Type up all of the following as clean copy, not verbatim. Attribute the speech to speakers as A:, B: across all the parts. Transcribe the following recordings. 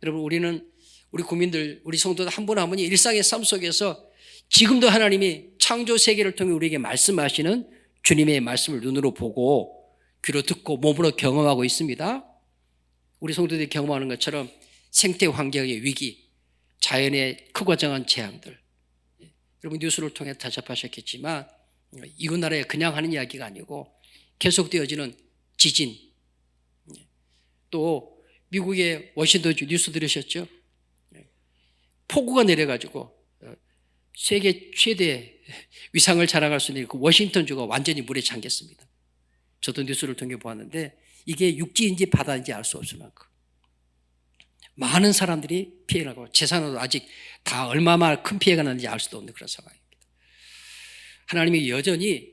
A: 여러분, 우리 국민들, 우리 성도들 한 분 한 분이 일상의 삶 속에서 지금도 하나님이 창조 세계를 통해 우리에게 말씀하시는 주님의 말씀을 눈으로 보고 귀로 듣고 몸으로 경험하고 있습니다. 우리 성도들이 경험하는 것처럼 생태 환경의 위기, 자연의 크고 작은 재앙들, 여러분 뉴스를 통해 다 접하셨겠지만 이웃 나라에 그냥 하는 이야기가 아니고 계속되어지는 지진, 또 미국의 워싱턴주 뉴스 들으셨죠? 폭우가 내려가지고 세계 최대 위상을 자랑할 수 있는 그 워싱턴주가 완전히 물에 잠겼습니다. 저도 뉴스를 통해 보았는데 이게 육지인지 바다인지 알 수 없을 만큼 많은 사람들이 피해를 하고 재산으로 아직 다 얼마나 큰 피해가 났는지 알 수도 없는 그런 상황입니다. 하나님이 여전히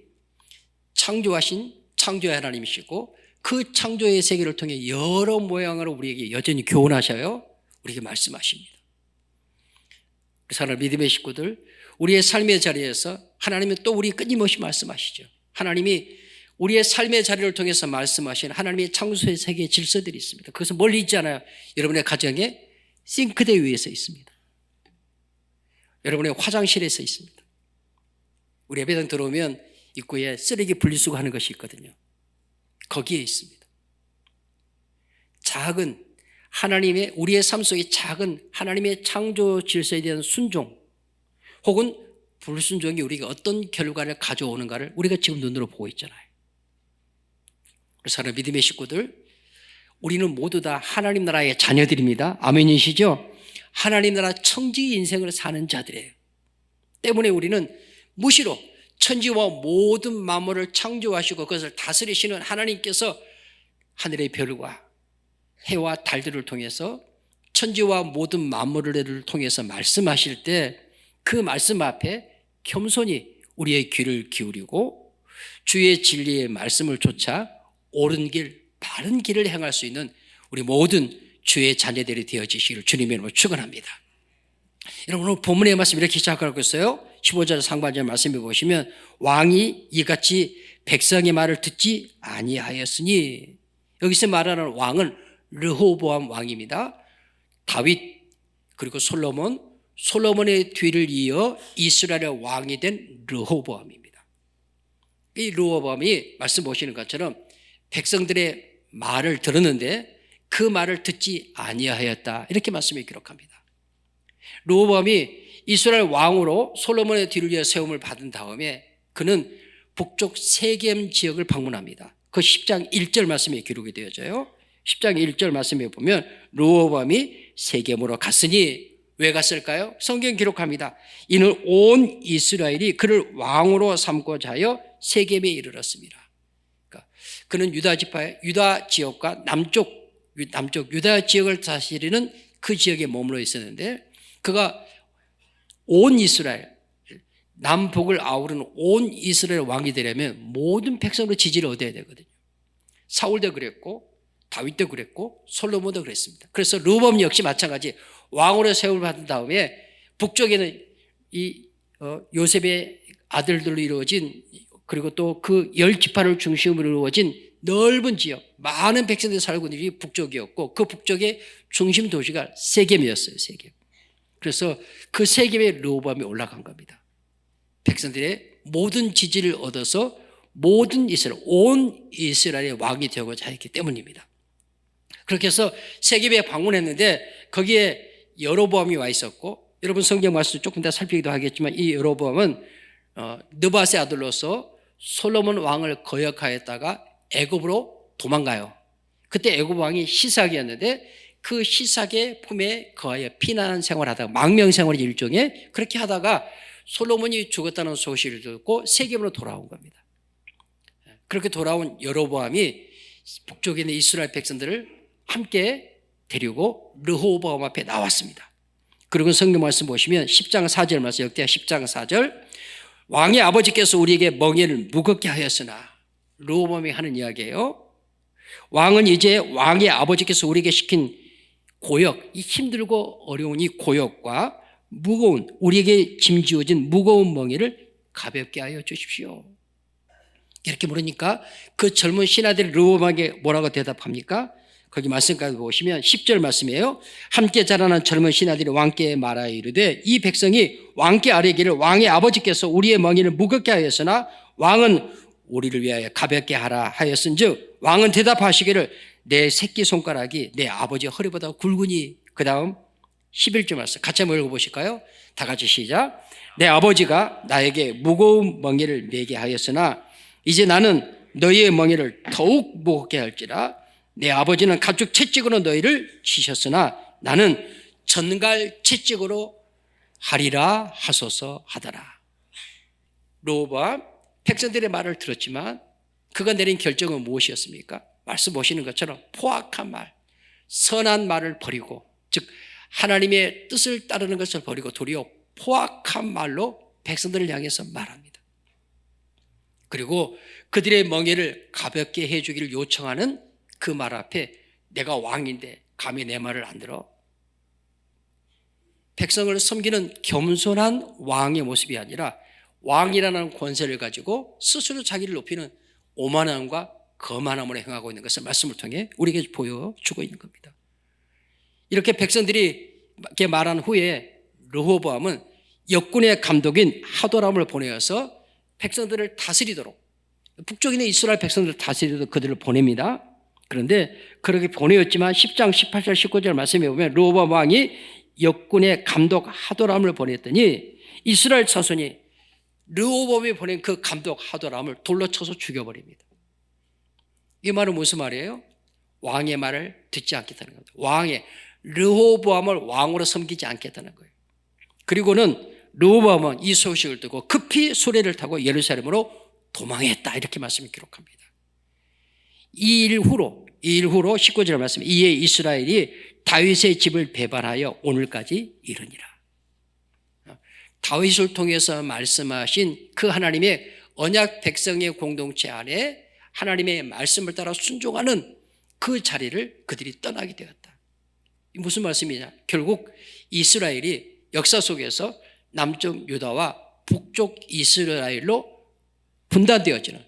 A: 창조하신 창조의 하나님이시고 그 창조의 세계를 통해 여러 모양으로 우리에게 여전히 교훈하셔요. 우리에게 말씀하십니다. 사랑하는 믿음의 식구들, 우리의 삶의 자리에서 하나님은 또 우리 끊임없이 말씀하시죠. 하나님이 우리의 삶의 자리를 통해서 말씀하신 하나님의 창조의 세계의 질서들이 있습니다. 그것은 멀리 있지 않아요. 여러분의 가정에 싱크대 위에서 있습니다. 여러분의 화장실에서 있습니다. 우리 예배당 들어오면 입구에 쓰레기 분리수거 하는 것이 있거든요. 거기에 있습니다. 작은 하나님의 우리의 삶 속에 작은 하나님의 창조 질서에 대한 순종 혹은 불순종이 우리가 어떤 결과를 가져오는가를 우리가 지금 눈으로 보고 있잖아요. 그래서 믿음의 식구들, 우리는 모두 다 하나님 나라의 자녀들입니다. 아멘이시죠? 하나님 나라 청지 인생을 사는 자들이에요. 때문에 우리는 무시로 천지와 모든 만물을 창조하시고 그것을 다스리시는 하나님께서 하늘의 별과 해와 달들을 통해서 천지와 모든 만물을 통해서 말씀하실 때 그 말씀 앞에 겸손히 우리의 귀를 기울이고 주의 진리의 말씀을 쫓아 옳은 길, 바른 길을 행할 수 있는 우리 모든 주의 자녀들이 되어지시기를 주님의 이름으로 축원합니다. 여러분, 오늘 본문의 말씀 이렇게 시작하고 있어요. 15절 상반절 말씀해 보시면 왕이 이같이 백성의 말을 듣지 아니하였으니, 여기서 말하는 왕은 르호보암 왕입니다. 다윗 그리고 솔로몬의 뒤를 이어 이스라엘의 왕이 된 르호보암입니다. 이 르호보암이 말씀 보시는 것처럼 백성들의 말을 들었는데 그 말을 듣지 아니하였다, 이렇게 말씀이 기록합니다. 르호보암이 이스라엘 왕으로 솔로몬의 뒤를 이어 세움을 받은 다음에 그는 북쪽 세겜 지역을 방문합니다. 그 10장 1절 말씀에 기록이 되어져요. 10장 1절 말씀에 보면 르호보암이 세겜으로 갔으니, 왜 갔을까요? 성경 기록합니다. 이는 온 이스라엘이 그를 왕으로 삼고자 하여 세겜에 이르렀습니다. 그러니까 그는 유다 지역과 남쪽 유다 지역을 다스리는 그 지역에 머물러 있었는데, 그가 온 이스라엘, 남북을 아우르는 온 이스라엘 왕이 되려면 모든 백성으로 지지를 얻어야 되거든요. 사울도 그랬고 다윗도 그랬고 솔로몬도 그랬습니다. 그래서 르호보암 역시 마찬가지 왕으로 세움을 받은 다음에 북쪽에는 이 요셉의 아들들로 이루어진, 그리고 또 그 10지파를 중심으로 이루어진 넓은 지역, 많은 백성들이 살고 있는 게 북쪽이었고 그 북쪽의 중심 도시가 세겜이었어요. 세겜. 그래서 그 세겜에 르호보암이 올라간 겁니다. 백성들의 모든 지지를 얻어서 모든 이스라엘, 온 이스라엘의 왕이 되고자 했기 때문입니다. 그렇게 해서 세겜에 방문했는데 거기에 여로보암이 와 있었고, 여러분 성경 말씀 조금 더 살피기도 하겠지만 이 여로보암은 느밧의 아들로서 솔로몬 왕을 거역하였다가 애굽으로 도망가요. 그때 애굽 왕이 시삭이었는데 그 시삭의 품에 거하여 피난 생활하다가, 망명 생활 일종의, 그렇게 하다가 솔로몬이 죽었다는 소식을 듣고 세겜으로 돌아온 겁니다. 그렇게 돌아온 여로보암이 북쪽에 있는 이스라엘 백성들을 함께 데리고 르호보암 앞에 나왔습니다. 그리고 성경 말씀 보시면 10장 4절 말씀, 역대하 10장 4절, 왕의 아버지께서 우리에게 멍에를 무겁게 하였으나, 르호보암이 하는 이야기예요. 왕은 이제 왕의 아버지께서 우리에게 시킨 고역, 이 힘들고 어려운 이 고역과 무거운, 우리에게 짐지어진 무거운 멍에를 가볍게 하여 주십시오. 이렇게 물으니까 그 젊은 신하들이 르호보암에게 뭐라고 대답합니까? 거기 말씀까지 보시면 10절 말씀이에요. 함께 자라난 젊은 신하들이 왕께 말하여 이르되 이 백성이 왕께 아뢰기를 왕의 아버지께서 우리의 멍에를 무겁게 하였으나 왕은 우리를 위하여 가볍게 하라 하였은즉 왕은 대답하시기를 내 새끼손가락이 내 아버지 허리보다 굵으니. 그 다음 11절 말씀 같이 한번 읽어보실까요? 다 같이 시작. 내 아버지가 나에게 무거운 멍에를 메게 하였으나 이제 나는 너희의 멍에를 더욱 무겁게 할지라. 내 아버지는 가죽 채찍으로 너희를 치셨으나 나는 전갈 채찍으로 하리라 하소서 하더라. 르호보암 백성들의 말을 들었지만 그가 내린 결정은 무엇이었습니까? 말씀 보시는 것처럼 포악한 말, 선한 말을 버리고, 즉 하나님의 뜻을 따르는 것을 버리고 도리어 포악한 말로 백성들을 향해서 말합니다. 그리고 그들의 멍에를 가볍게 해주기를 요청하는 그 말 앞에 내가 왕인데 감히 내 말을 안 들어? 백성을 섬기는 겸손한 왕의 모습이 아니라 왕이라는 권세를 가지고 스스로 자기를 높이는 오만함과 거만함으로 행하고 있는 것을 말씀을 통해 우리에게 보여주고 있는 겁니다. 이렇게 백성들이 이렇게 말한 후에 르호보암은 역군의 감독인 하도람을 보내어서 백성들을 다스리도록, 북쪽에 있는 이스라엘 백성들을 다스리도록 그들을 보냅니다. 그런데 그렇게 보내었지만 10장 18절 19절 말씀에 보면 르호보암 왕이 역군의 감독 하도람을 보냈더니 이스라엘 자손이 르호보암이 보낸 그 감독 하도람을 돌로 쳐서 죽여버립니다. 이 말은 무슨 말이에요? 왕의 말을 듣지 않겠다는 겁니다. 왕의 르호보암을 왕으로 섬기지 않겠다는 거예요. 그리고는 르호보암은 이 소식을 듣고 급히 수레를 타고 예루살렘으로 도망했다 이렇게 말씀을 기록합니다. 이 일 후로 19절 말씀, 이에 이스라엘이 다윗의 집을 배반하여 오늘까지 이르니라. 다윗을 통해서 말씀하신 그 하나님의 언약 백성의 공동체 안에 하나님의 말씀을 따라 순종하는 그 자리를 그들이 떠나게 되었다. 무슨 말씀이냐? 결국 이스라엘이 역사 속에서 남쪽 유다와 북쪽 이스라엘로 분단되어지는,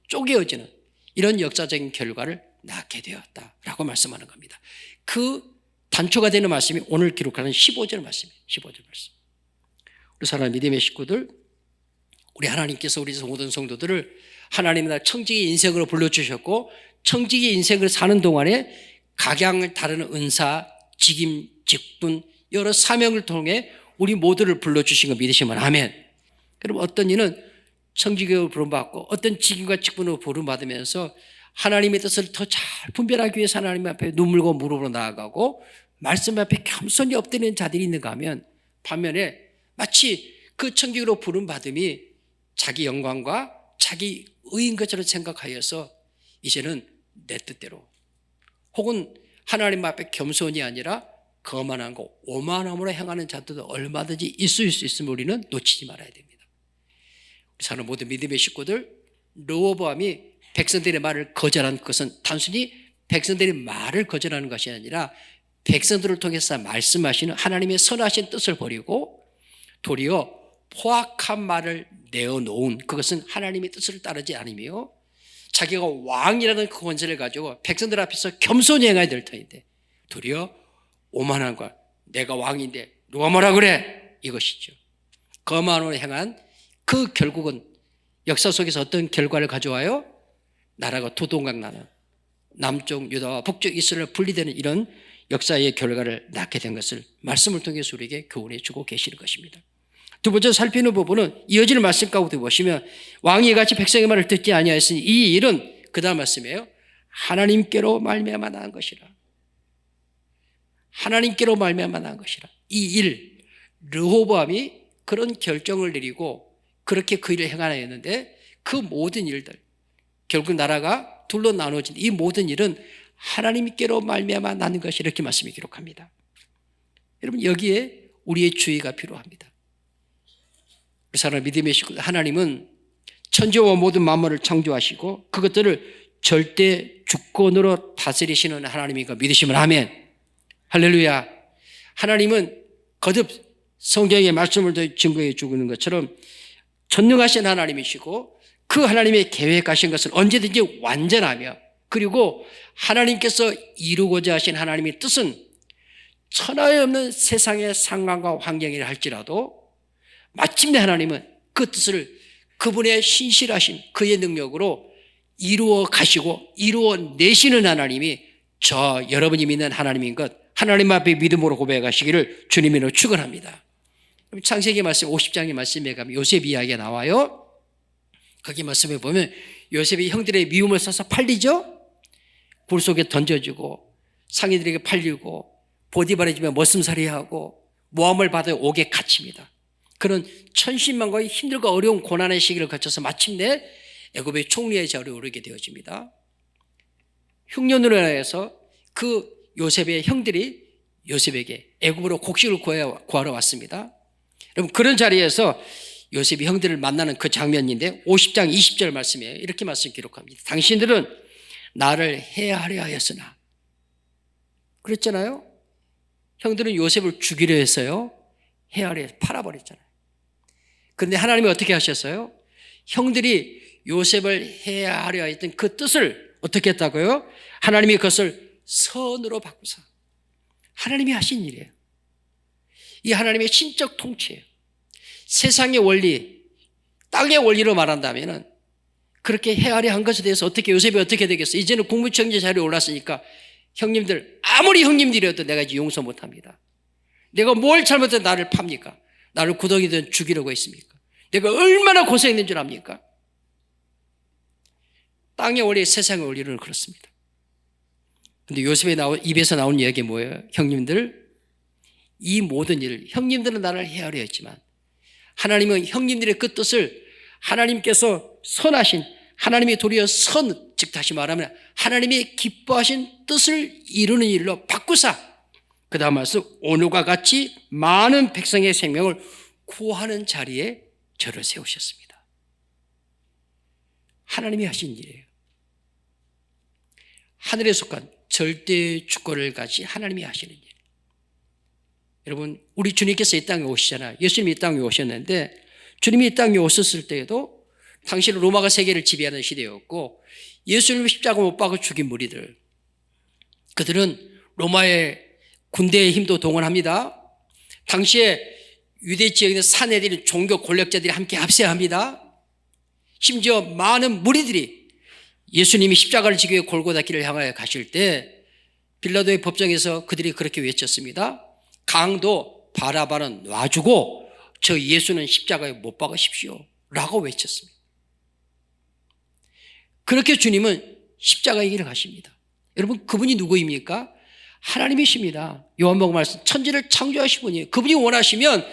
A: 쪼개어지는 이런 역사적인 결과를 낳게 되었다라고 말씀하는 겁니다. 그 단초가 되는 말씀이 오늘 기록하는 15절 말씀이에요. 15절 말씀. 우리 사랑하는 믿음의 식구들, 우리 하나님께서 우리 모든 성도들을 하나님의 나라 청지기 인생으로 불러주셨고 청지기 인생을 사는 동안에 각양을 다루는 은사, 직임, 직분, 여러 사명을 통해 우리 모두를 불러주신 거 믿으시면 아멘. 그럼 어떤 이는 청지기로 부름받고 어떤 직임과 직분으로 부름받으면서 하나님의 뜻을 더 잘 분별하기 위해서 하나님 앞에 눈물과 무릎으로 나아가고 말씀 앞에 겸손히 엎드리는 자들이 있는가 하면 반면에 마치 그 청지기로 부름받음이 자기 영광과 자기 의인 것처럼 생각하여서 이제는 내 뜻대로 혹은 하나님 앞에 겸손이 아니라 거만한 거 오만함으로 행하는 자들도 얼마든지 있을 수 있음을 우리는 놓치지 말아야 됩니다. 우리 사는 모든 믿음의 식구들, 르호보암이 백성들의 말을 거절한 것은 단순히 백성들의 말을 거절하는 것이 아니라 백성들을 통해서 말씀하시는 하나님의 선하신 뜻을 버리고 도리어 포악한 말을 내어놓은, 그것은 하나님의 뜻을 따르지 않으며 자기가 왕이라는 그 권세를 가지고 백성들 앞에서 겸손히 행해야 될 터인데 도리어 오만한 것, 내가 왕인데 누가 뭐라 그래? 이것이죠. 거만으로 행한 그 결국은 역사 속에서 어떤 결과를 가져와요? 나라가 두동강 나는 남쪽 유다와 북쪽 이스라엘 분리되는 이런 역사의 결과를 낳게 된 것을 말씀을 통해서 우리에게 교훈해 주고 계시는 것입니다. 두 번째 살피는 부분은 이어지는 말씀 가운데 보시면 왕이 같이 백성의 말을 듣지 아니하였으니 이 일은 그 다음 말씀이에요. 하나님께로 말미암아 나은 것이라. 하나님께로 말미암아 나은 것이라. 이 일, 르호보암이 그런 결정을 내리고 그렇게 그 일을 행하였는데 그 모든 일들, 결국 나라가 둘로 나눠진 이 모든 일은 하나님께로 말미암아 나는 것이 이렇게 말씀이 기록합니다. 여러분 여기에 우리의 주의가 필요합니다. 그 사람 믿음의 식구 하나님은 천지와 모든 만물을 창조하시고 그것들을 절대 주권으로 다스리시는 하나님인 거 믿으시면 아멘. 할렐루야. 하나님은 거듭 성경의 말씀을 증거해 주고 있는 것처럼 전능하신 하나님이시고 그 하나님의 계획하신 것은 언제든지 완전하며 그리고 하나님께서 이루고자 하신 하나님의 뜻은 천하에 없는 세상의 상황과 환경이라 할지라도 마침내 하나님은 그 뜻을 그분의 신실하심, 그의 능력으로 이루어 가시고 이루어 내시는 하나님이 여러분이 믿는 하나님인 것, 하나님 앞에 믿음으로 고백하시기를 주님으로 축원합니다. 창세기 말씀 50장의 말씀에 가면 요셉 이야기가 나와요. 거기 말씀에 보면 요셉이 형들의 미움을 사서 팔리죠. 굴 속에 던져지고 상인들에게 팔리고 보디발의 집에 머슴살이하고 모함을 받아 옥에 갇힙니다. 그런 천신만고의 힘들고 어려운 고난의 시기를 거쳐서 마침내 애굽의 총리의 자리에 오르게 되어집니다. 흉년으로 인해서 그 요셉의 형들이 요셉에게 애굽으로 곡식을 구하러 왔습니다. 여러분, 그런 자리에서 요셉이 형들을 만나는 그 장면인데 50장 20절 말씀에 이렇게 말씀 기록합니다. 당신들은 나를 해하려 하였으나, 그랬잖아요. 형들은 요셉을 죽이려 했어요. 해하려 해서 팔아버렸잖아요. 그런데 하나님이 어떻게 하셨어요? 형들이 요셉을 해하려 했던 그 뜻을 어떻게 했다고요? 하나님이 그것을 선으로 바꾸사. 하나님이 하신 일이에요. 이 하나님의 신적 통치예요. 세상의 원리, 땅의 원리로 말한다면 그렇게 헤아려 한 것에 대해서 어떻게 요셉이 어떻게 되겠어요? 이제는 국무총리 자리에 올랐으니까 형님들, 아무리 형님들이어도 내가 이제 용서 못합니다. 내가 뭘 잘못해서 나를 팝니까? 나를 구덩이든 죽이려고 했습니까? 내가 얼마나 고생했는 줄 압니까? 땅의 원리, 세상의 원리는 그렇습니다. 근데 요셉의 입에서 나온 이야기 뭐예요? 형님들, 이 모든 일을, 형님들은 나를 헤아려 했지만 하나님은 형님들의 그 뜻을 하나님께서 선하신, 하나님이 도리어 선, 즉 다시 말하면 하나님이 기뻐하신 뜻을 이루는 일로 바꾸사, 그 다음 말씀, 오늘과 같이 많은 백성의 생명을 구하는 자리에 저를 세우셨습니다. 하나님이 하신 일이에요. 하늘에 속한 절대 주권을 가진 하나님이 하시는 일. 여러분, 우리 주님께서 이 땅에 오시잖아요. 예수님이 이 땅에 오셨는데 주님이 이 땅에 오셨을 때에도 당시는 로마가 세계를 지배하는 시대였고 예수님을 십자가 못 박아 죽인 무리들, 그들은 로마의 군대의 힘도 동원합니다. 당시에 유대 지역에 있는 사내들이 종교 권력자들이 함께 합세합니다. 심지어 많은 무리들이 예수님이 십자가를 지기 위해 골고다 길을 향하여 가실 때 빌라도의 법정에서 그들이 그렇게 외쳤습니다. 강도 바라바는 놔주고 저 예수는 십자가에 못 박으십시오 라고 외쳤습니다. 그렇게 주님은 십자가의 길을 가십니다. 여러분, 그분이 누구입니까? 하나님이십니다. 요한복음 말씀, 천지를 창조하신 분이에요. 그분이 원하시면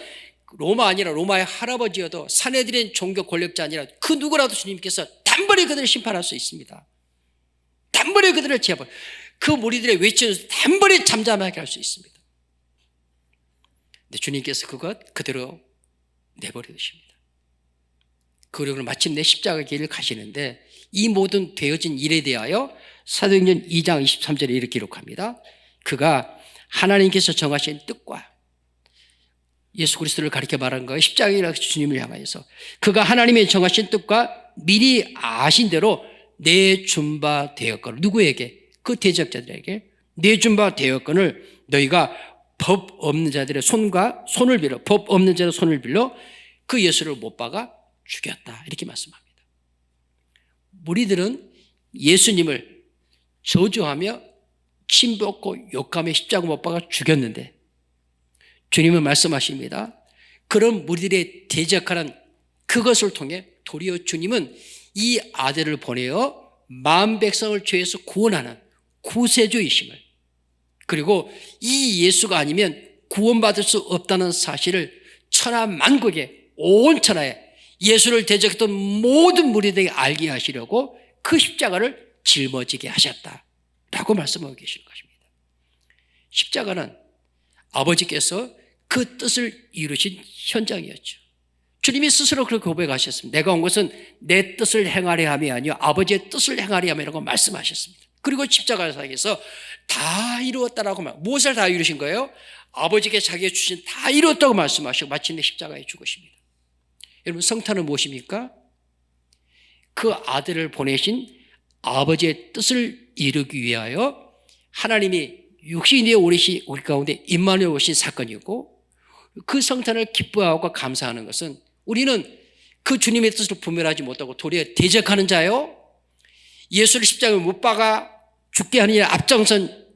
A: 로마 아니라 로마의 할아버지여도 사내들인 종교 권력자 아니라 그 누구라도 주님께서 단번에 그들을 심판할 수 있습니다. 단번에 그들을 제압할, 그 무리들의 외치는 단번에 잠잠하게 할 수 있습니다. 근데 주님께서 그것 그대로 내버려 두십니다. 그리고 마침내 십자가 길을 가시는데 이 모든 되어진 일에 대하여 사도행전 2장 23절에 이렇게 기록합니다. 그가 하나님께서 정하신 뜻과, 예수 그리스도를 가리켜 말한 거예요. 십자가에 주님을 향하여서 그가 하나님의 정하신 뜻과 미리 아신 대로 내준 바 되었거늘, 누구에게? 그 대적자들에게 내준 바 되었거늘 너희가 법 없는 자들의 손을 빌어, 법 없는 자들의 손을 빌려 그 예수를 못 박아 죽였다, 이렇게 말씀합니다. 무리들은 예수님을 저주하며 침뱉고 욕하며 십자가 못 박아 죽였는데 주님은 말씀하십니다. 그런 무리들의 대적하는 그것을 통해 도리어 주님은 이 아들을 보내어 만 백성을 죄에서 구원하는 구세주이심을, 그리고 이 예수가 아니면 구원받을 수 없다는 사실을 천하 만국에, 온 천하에 예수를 대적했던 모든 무리들에게 알게 하시려고 그 십자가를 짊어지게 하셨다라고 말씀하고 계시는 것입니다. 십자가는 아버지께서 그 뜻을 이루신 현장이었죠. 주님이 스스로 그렇게 고백하셨습니다. 내가 온 것은 내 뜻을 행하려 함이 아니요 아버지의 뜻을 행하려 함이라고 말씀하셨습니다. 그리고 십자가상에서 다 이루었다라고 무엇을 다 이루신 거예요? 아버지께 자기가 주신 다 이루었다고 말씀하시고 마침내 십자가에 죽으십니다. 여러분, 성탄은 무엇입니까? 그 아들을 보내신 아버지의 뜻을 이루기 위하여 하나님이 육신이 우리 가운데 임마누엘 오신 사건이고, 그 성탄을 기뻐하고 감사하는 것은 우리는 그 주님의 뜻을 분별하지 못하고 도리어 대적하는 자요, 예수를 십자가에 못 박아 죽게 하는 일 앞장선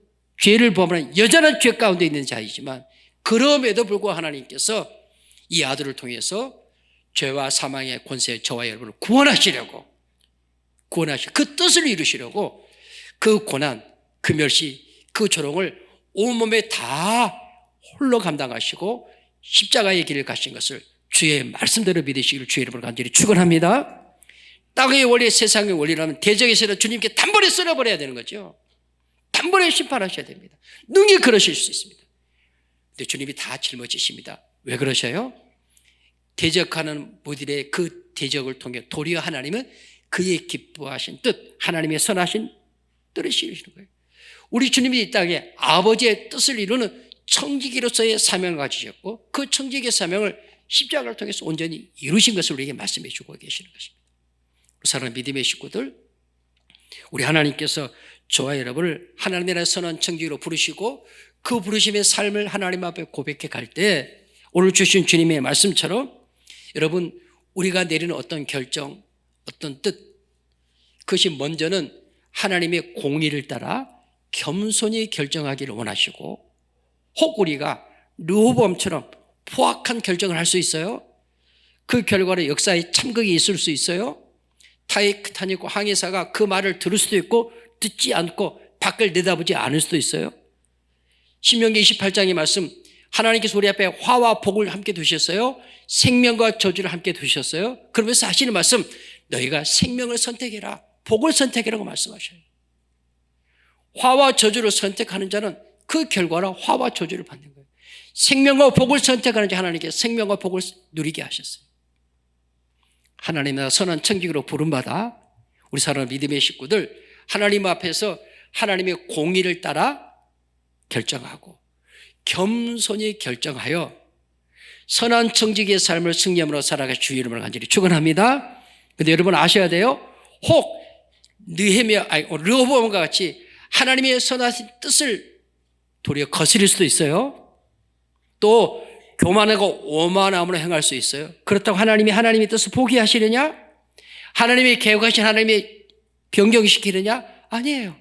A: 죄를 범하는 여전한 죄 가운데 있는 자이지만, 그럼에도 불구하고 하나님께서 이 아들을 통해서 죄와 사망의 권세에 저와 여러분을 구원하시려고, 그 뜻을 이루시려고 그 고난, 그 멸시, 그 조롱을 온몸에 다 홀로 감당하시고 십자가의 길을 가신 것을 주의 말씀대로 믿으시기를 주의 이름으로 간절히 축원합니다. 땅의 원리, 세상의 원리라면 대적에서는 주님께 단번에 쓸어버려야 되는 거죠. 단번에 심판하셔야 됩니다. 능히 그러실 수 있습니다. 근데 주님이 다 짊어지십니다. 왜 그러셔요? 대적하는 무들의 그 대적을 통해 도리어 하나님은 그의 기뻐하신 뜻, 하나님의 선하신 뜻을 이루시는 거예요. 우리 주님이 이 땅에 아버지의 뜻을 이루는 청지기로서의 사명을 가지셨고, 그 청지기의 사명을 십자가를 통해서 온전히 이루신 것을 우리에게 말씀해 주고 계시는 것입니다. 사랑하는 믿음의 식구들, 우리 하나님께서 저와 여러분을 하나님의 나라의 선한 청지기로 부르시고 그 부르심의 삶을 하나님 앞에 고백해 갈 때, 오늘 주신 주님의 말씀처럼 여러분, 우리가 내리는 어떤 결정, 어떤 뜻, 그것이 먼저는 하나님의 공의를 따라 겸손히 결정하기를 원하시고, 혹 우리가 르호보암처럼 포악한 결정을 할 수 있어요. 그 결과로 역사에 참극이 있을 수 있어요. 타의 타니고 항해사가 그 말을 들을 수도 있고 듣지 않고 밖을 내다보지 않을 수도 있어요. 신명기 28장의 말씀, 하나님께서 우리 앞에 화와 복을 함께 두셨어요. 생명과 저주를 함께 두셨어요. 그러면서 하시는 말씀, 너희가 생명을 선택해라, 복을 선택해라고 말씀하셔요. 화와 저주를 선택하는 자는 그 결과로 화와 저주를 받는 거예요. 생명과 복을 선택하는 자, 하나님께서 생명과 복을 누리게 하셨어요. 하나님의 선한 청지기로 부름받아 우리 사랑하는 믿음의 식구들, 하나님 앞에서 하나님의 공의를 따라 결정하고 겸손히 결정하여 선한 청지기의 삶을 승리함으로 살아갈 주의 이름을 간절히 축원합니다. 그런데 여러분 아셔야 돼요. 혹 르호보암과 같이 하나님의 선하신 뜻을 도리어 거스릴 수도 있어요. 또 교만하고 오만함으로 행할 수 있어요. 그렇다고 하나님의 뜻을 포기하시느냐? 하나님의 계획하신 하나님의 변경시키느냐? 아니에요.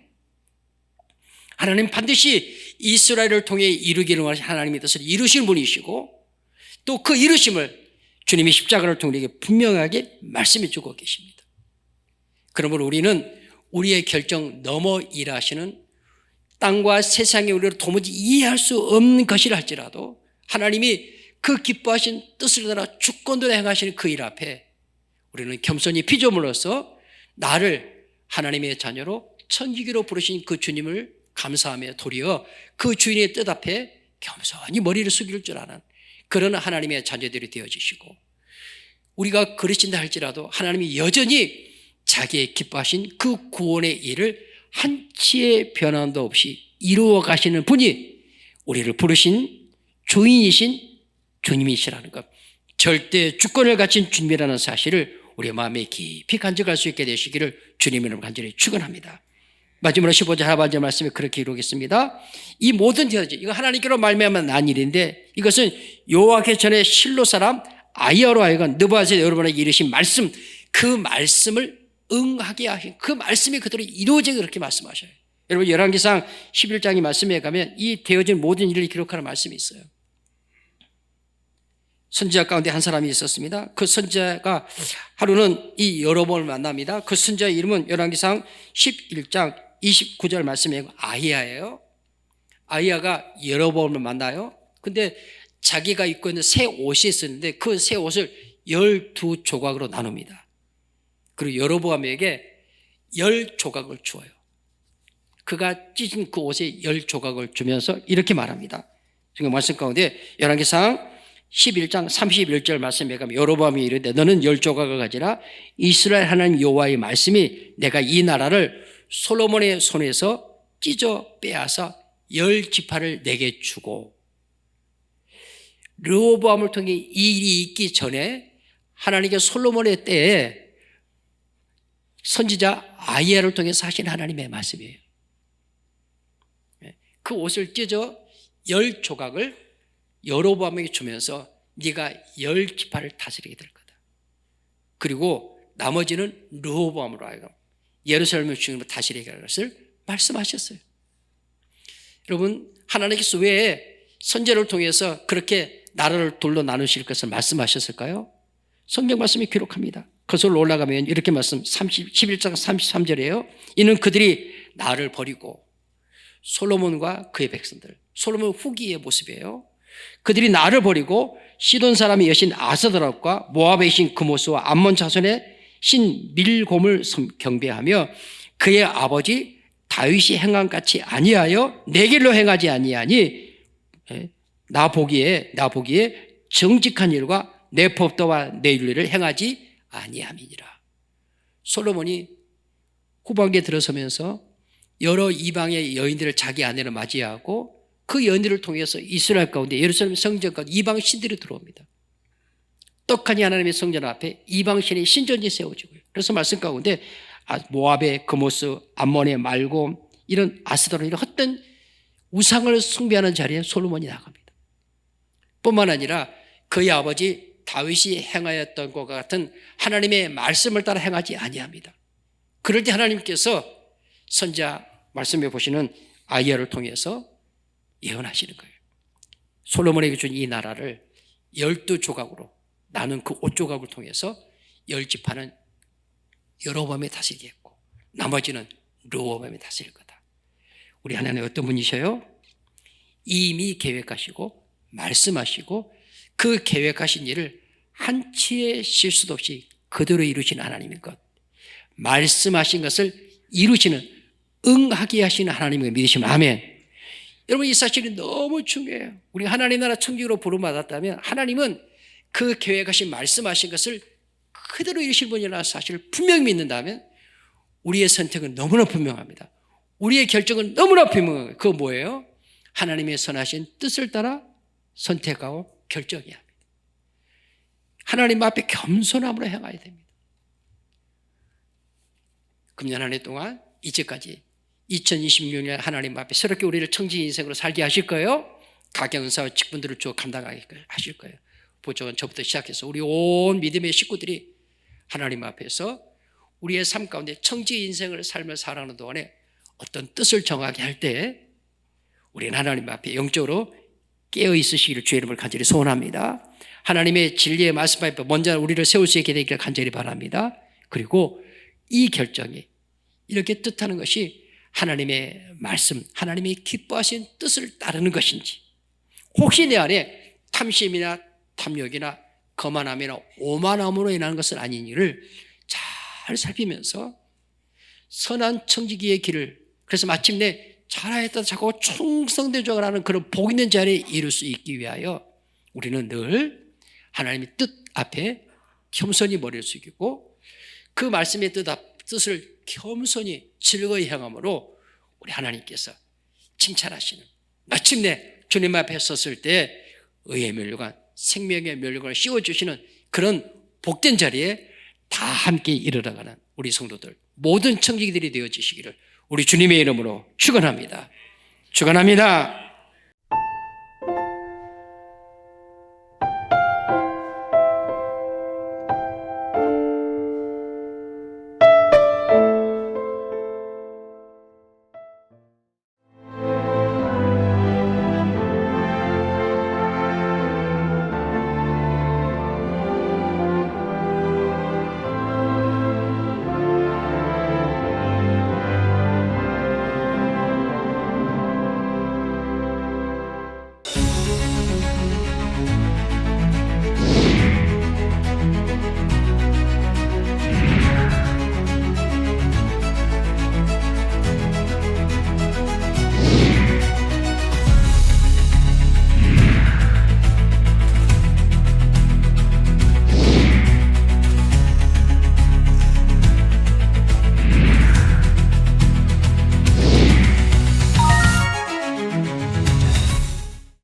A: 하나님 반드시 이스라엘을 통해 이루기를 원하신 하나님의 뜻을 이루신 분이시고, 또 그 이루심을 주님이 십자가를 통해 분명하게 말씀해 주고 계십니다. 그러므로 우리는 우리의 결정 넘어 일하시는, 땅과 세상의 우리를 도무지 이해할 수 없는 것이라 할지라도 하나님이 그 기뻐하신 뜻을 따라 주권대로 행하시는 그 일 앞에 우리는 겸손히 피조물로서 나를 하나님의 자녀로 천지기로 부르신 그 주님을 감사하며 도리어 그 주인의 뜻 앞에 겸손히 머리를 숙일 줄 아는 그런 하나님의 자녀들이 되어지시고, 우리가 그러신다 할지라도 하나님이 여전히 자기의 기뻐하신 그 구원의 일을 한치의 변함도 없이 이루어 가시는 분이 우리를 부르신 주인이신 주님이시라는 것, 절대 주권을 가진 주님이라는 사실을 우리의 마음에 깊이 간직할 수 있게 되시기를 주님으로 간절히 축원합니다. 마지막으로 15절 하반절 말씀에 그렇게 이루겠습니다. 이 모든 저지, 이거 하나님께로 말미암아 난 일인데, 이것은 여호와께 전에 실로 사람 아이야로 하여금 느부갓네살 여러분에게 이르신 말씀, 그 말씀을 응하게 하신 그 말씀이 그대로 이루어진 그렇게 말씀하셔요. 여러분 열왕기상 11장의 말씀에 가면 이 되어진 모든 일을 기록하는 말씀이 있어요. 선지자 가운데 한 사람이 있었습니다. 그 선지자가 하루는 이 여로보암을 만납니다. 그 선지자의 이름은 열왕기상 11장 29절 말씀에 아히야예요. 아히야가 여로보암을 만나요. 근데 자기가 입고 있는 새 옷이 있었는데 그 새 옷을 12조각으로 나눕니다. 그리고 여로보암에게 10조각을 주어요. 그가 찢은 그 옷에 10조각을 주면서 이렇게 말합니다. 지금 말씀 가운데 열왕기상 11장 31절 말씀에 가면 여로보암이 이르되 너는 10조각을 가지라. 이스라엘 하나님 여호와의 말씀이 내가 이 나라를 솔로몬의 손에서 찢어 빼앗아 10지파를 내게 주고, 르호보암을 통해 이 일이 있기 전에 하나님께 솔로몬의 때에 선지자 아이야를 통해서 하신 하나님의 말씀이에요. 그 옷을 찢어 10조각을 여로보암에게 주면서 네가 10지파를 다스리게 될 거다. 그리고 나머지는 르호보암으로 하여금 예루살렘을 중심으로 다스리게 할 것을 말씀하셨어요. 여러분, 하나님께서 왜 선지자를 통해서 그렇게 나라를 둘로 나누실 것을 말씀하셨을까요? 성경 말씀이 기록합니다. 거슬러 올라가면 이렇게 말씀 11장 33절이에요. 이는 그들이 나를 버리고 솔로몬과 그의 백성들, 솔로몬 후기의 모습이에요. 그들이 나를 버리고 시돈 사람의 여신 아스드롯과 모압의 신 그모스와 암몬 자손의 신 밀곰을 경배하며 그의 아버지 다윗이 행한 같이 아니하여 내 길로 행하지 아니하니 나 보기에 정직한 일과 내 법도와 내 윤리를 행하지 아니함이니라. 솔로몬이 후반기에 들어서면서 여러 이방의 여인들을 자기 아내로 맞이하고 그 여인들을 통해서 이스라엘 가운데 예루살렘 성전 가운데 이방 신들이 들어옵니다. 떡하니 하나님의 성전 앞에 이방 신의 신전이 세워지고요. 그래서 말씀 가운데 모압의 그모스, 암몬의 말곰, 이런 아스도론, 이런 헛된 우상을 숭배하는 자리에 솔로몬이 나갑니다. 뿐만 아니라 그의 아버지 다윗이 행하였던 것과 같은 하나님의 말씀을 따라 행하지 아니합니다. 그럴 때 하나님께서 선지자 말씀해 보시는 아이야를 통해서 예언하시는 거예요. 솔로몬에게 준 이 나라를 12조각으로 나눈 그 5조각을 통해서 10지파는 여로보암이 다스리게 했고 나머지는 르호보암이 다스릴 거다. 우리 하나님 어떤 분이셔요? 이미 계획하시고 말씀하시고 그 계획하신 일을 한치의 실수도 없이 그대로 이루시는 하나님인 것, 말씀하신 것을 이루시는 응하게 하시는 하나님을 믿으시면 아멘. 여러분, 이 사실이 너무 중요해요. 우리 하나님 나라 청지기로 부름받았다면 하나님은 그 계획하신 말씀하신 것을 그대로 이루실 분이라는 사실을 분명히 믿는다면 우리의 선택은 너무나 분명합니다. 우리의 결정은 너무나 분명해요. 그거 뭐예요? 하나님의 선하신 뜻을 따라 선택하고 결정해야 합니다. 하나님 앞에 겸손함으로 행해야 됩니다. 금년 한 해 동안 이제까지 2026년 하나님 앞에 새롭게 우리를 청지 인생으로 살게 하실 거예요. 가경사와 직분들을 쭉 감당하게 하실 거예요. 보조원 저부터 시작해서 우리 온 믿음의 식구들이 하나님 앞에서 우리의 삶 가운데 청지 인생을 살며 살아가는 동안에 어떤 뜻을 정하게 할 때 우리는 하나님 앞에 영적으로 깨어 있으시기를 주의 이름을 간절히 소원합니다. 하나님의 진리의 말씀 앞에 먼저 우리를 세울 수 있게 되기를 간절히 바랍니다. 그리고 이 결정이 이렇게 뜻하는 것이 하나님의 말씀, 하나님이 기뻐하신 뜻을 따르는 것인지, 혹시 내 안에 탐심이나 탐욕이나 거만함이나 오만함으로 인한 것은 아니니를 잘 살피면서 선한 청지기의 길을, 그래서 마침내 잘하였다 자꾸 충성되죠 라는 그런 복 있는 자리에 이룰 수 있기 위하여 우리는 늘 하나님의 뜻 앞에 겸손히 머리를 숙이고 그 말씀의 뜻을 겸손히 즐거이 행함으로 우리 하나님께서 칭찬하시는, 마침내 주님 앞에 섰을 때 의의 면류관, 생명의 면류관을 씌워주시는 그런 복된 자리에 다 함께 이르러가는 우리 성도들, 모든 청지기들이 되어지시기를 우리 주님의 이름으로 축원합니다. 축원합니다.